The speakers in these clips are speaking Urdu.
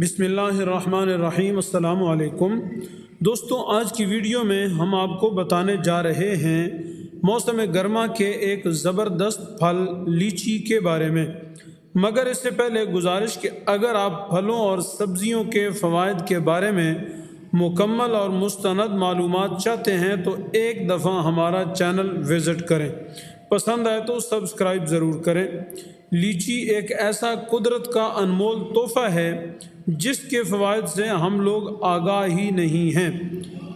بسم اللہ الرحمن الرحیم۔ السلام علیکم دوستوں، آج کی ویڈیو میں ہم آپ کو بتانے جا رہے ہیں موسم گرما کے ایک زبردست پھل لیچی کے بارے میں۔ مگر اس سے پہلے گزارش کہ اگر آپ پھلوں اور سبزیوں کے فوائد کے بارے میں مکمل اور مستند معلومات چاہتے ہیں تو ایک دفعہ ہمارا چینل وزٹ کریں، پسند آئے تو سبسکرائب ضرور کریں۔ لیچی ایک ایسا قدرت کا انمول تحفہ ہے جس کے فوائد سے ہم لوگ آگاہ ہی نہیں ہیں،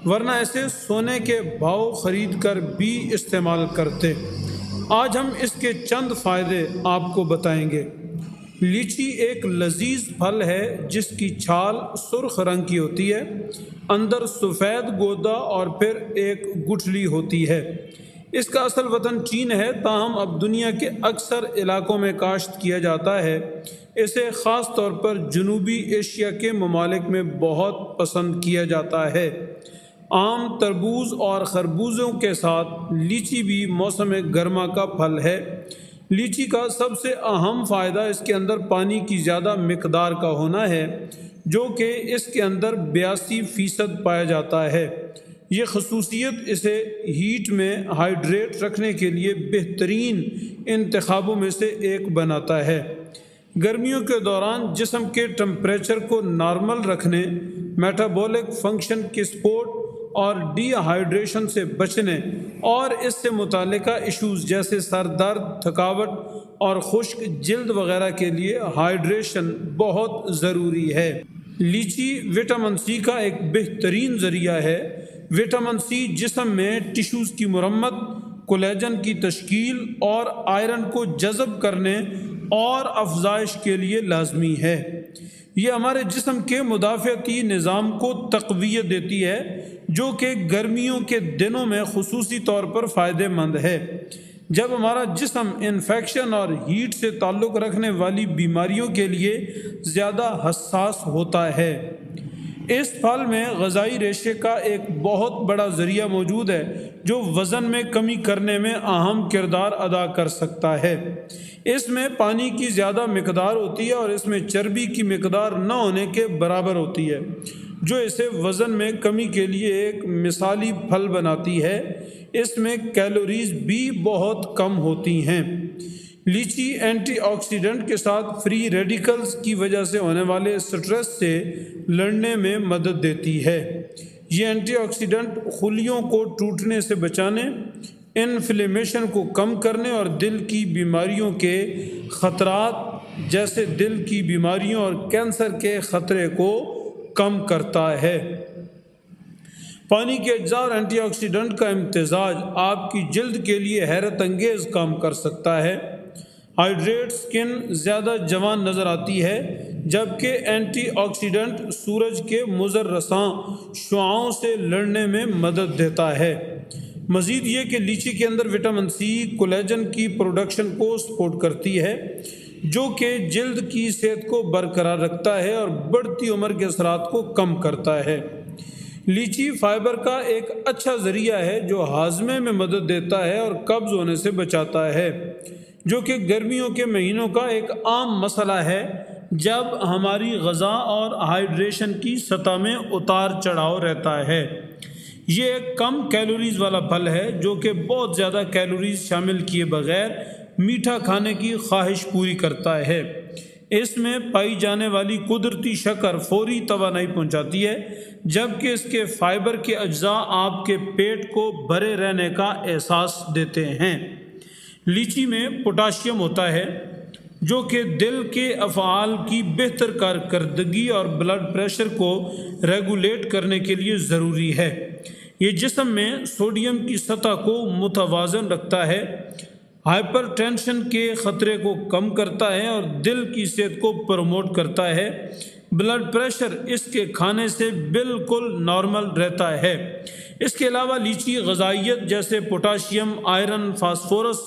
ورنہ ایسے سونے کے بھاؤ خرید کر بھی استعمال کرتے۔ آج ہم اس کے چند فائدے آپ کو بتائیں گے۔ لیچی ایک لذیذ پھل ہے جس کی چھال سرخ رنگ کی ہوتی ہے، اندر سفید گودا اور پھر ایک گٹھلی ہوتی ہے۔ اس کا اصل وطن چین ہے، تاہم اب دنیا کے اکثر علاقوں میں کاشت کیا جاتا ہے۔ اسے خاص طور پر جنوبی ایشیا کے ممالک میں بہت پسند کیا جاتا ہے۔ آم، تربوز اور خربوزوں کے ساتھ لیچی بھی موسم گرما کا پھل ہے۔ لیچی کا سب سے اہم فائدہ اس کے اندر پانی کی زیادہ مقدار کا ہونا ہے، جو کہ اس کے اندر 82% پایا جاتا ہے۔ یہ خصوصیت اسے ہیٹ میں ہائیڈریٹ رکھنے کے لیے بہترین انتخابوں میں سے ایک بناتا ہے۔ گرمیوں کے دوران جسم کے ٹمپریچر کو نارمل رکھنے، میٹابولک فنکشن کی سپورٹ اور ڈی ہائیڈریشن سے بچنے اور اس سے متعلقہ ایشوز جیسے سر درد، تھکاوٹ اور خشک جلد وغیرہ کے لیے ہائیڈریشن بہت ضروری ہے۔ لیچی وٹامن سی کا ایک بہترین ذریعہ ہے۔ وٹامن سی جسم میں ٹشوز کی مرمت، کولیجن کی تشکیل اور آئرن کو جذب کرنے اور افزائش کے لیے لازمی ہے۔ یہ ہمارے جسم کے مدافعتی نظام کو تقویت دیتی ہے، جو کہ گرمیوں کے دنوں میں خصوصی طور پر فائدہ مند ہے، جب ہمارا جسم انفیکشن اور ہیٹ سے تعلق رکھنے والی بیماریوں کے لیے زیادہ حساس ہوتا ہے۔ اس پھل میں غذائی ریشے کا ایک بہت بڑا ذریعہ موجود ہے جو وزن میں کمی کرنے میں اہم کردار ادا کر سکتا ہے۔ اس میں پانی کی زیادہ مقدار ہوتی ہے اور اس میں چربی کی مقدار نہ ہونے کے برابر ہوتی ہے، جو اسے وزن میں کمی کے لیے ایک مثالی پھل بناتی ہے۔ اس میں کیلوریز بھی بہت کم ہوتی ہیں۔ لیچی اینٹی آکسیڈنٹ کے ساتھ فری ریڈیکلز کی وجہ سے ہونے والے سٹریس سے لڑنے میں مدد دیتی ہے۔ یہ اینٹی آکسیڈنٹ خلیوں کو ٹوٹنے سے بچانے، انفلیمیشن کو کم کرنے اور دل کی بیماریوں کے خطرات جیسے دل کی بیماریوں اور کینسر کے خطرے کو کم کرتا ہے۔ پانی کے اجزاء اور اینٹی آکسیڈنٹ کا امتزاج آپ کی جلد کے لیے حیرت انگیز کام کر سکتا ہے۔ ہائیڈریٹ سکن زیادہ جوان نظر آتی ہے، جبکہ اینٹی آکسیڈنٹ سورج کے مضر رساں شعاعوں سے لڑنے میں مدد دیتا ہے۔ مزید یہ کہ لیچی کے اندر وٹامن سی کولیجن کی پروڈکشن کو سپورٹ کرتی ہے، جو کہ جلد کی صحت کو برقرار رکھتا ہے اور بڑھتی عمر کے اثرات کو کم کرتا ہے۔ لیچی فائبر کا ایک اچھا ذریعہ ہے جو ہاضمے میں مدد دیتا ہے اور قبض ہونے سے بچاتا ہے، جو کہ گرمیوں کے مہینوں کا ایک عام مسئلہ ہے جب ہماری غذا اور ہائیڈریشن کی سطح میں اتار چڑھاؤ رہتا ہے۔ یہ ایک کم کیلوریز والا پھل ہے جو کہ بہت زیادہ کیلوریز شامل کیے بغیر میٹھا کھانے کی خواہش پوری کرتا ہے۔ اس میں پائی جانے والی قدرتی شکر فوری توانائی پہنچاتی ہے، جبکہ اس کے فائبر کے اجزاء آپ کے پیٹ کو بھرے رہنے کا احساس دیتے ہیں۔ لیچی میں پوٹاشیم ہوتا ہے، جو کہ دل کے افعال کی بہتر کارکردگی اور بلڈ پریشر کو ریگولیٹ کرنے کے لیے ضروری ہے۔ یہ جسم میں سوڈیم کی سطح کو متوازن رکھتا ہے، ہائپر ٹینشن کے خطرے کو کم کرتا ہے اور دل کی صحت کو پروموٹ کرتا ہے۔ بلڈ پریشر اس کے کھانے سے بالکل نارمل رہتا ہے۔ اس کے علاوہ لیچی غذائیت جیسے پوٹاشیم، آئرن، فاسفورس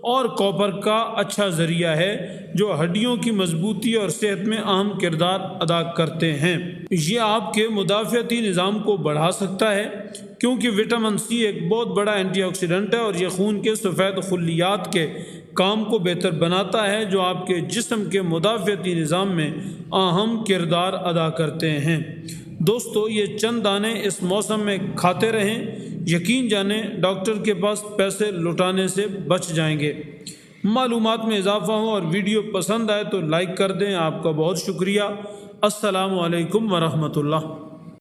اور کاپر کا اچھا ذریعہ ہے، جو ہڈیوں کی مضبوطی اور صحت میں اہم کردار ادا کرتے ہیں۔ یہ آپ کے مدافعتی نظام کو بڑھا سکتا ہے، کیونکہ وٹامن سی ایک بہت بڑا اینٹی آکسیڈنٹ ہے اور یہ خون کے سفید خلیات کے کام کو بہتر بناتا ہے، جو آپ کے جسم کے مدافعتی نظام میں اہم کردار ادا کرتے ہیں۔ دوستو، یہ چند دانے اس موسم میں کھاتے رہیں، یقین جانیں ڈاکٹر کے پاس پیسے لٹانے سے بچ جائیں گے۔ معلومات میں اضافہ ہو اور ویڈیو پسند آئے تو لائک کر دیں۔ آپ کا بہت شکریہ۔ السلام علیکم ورحمۃ اللہ۔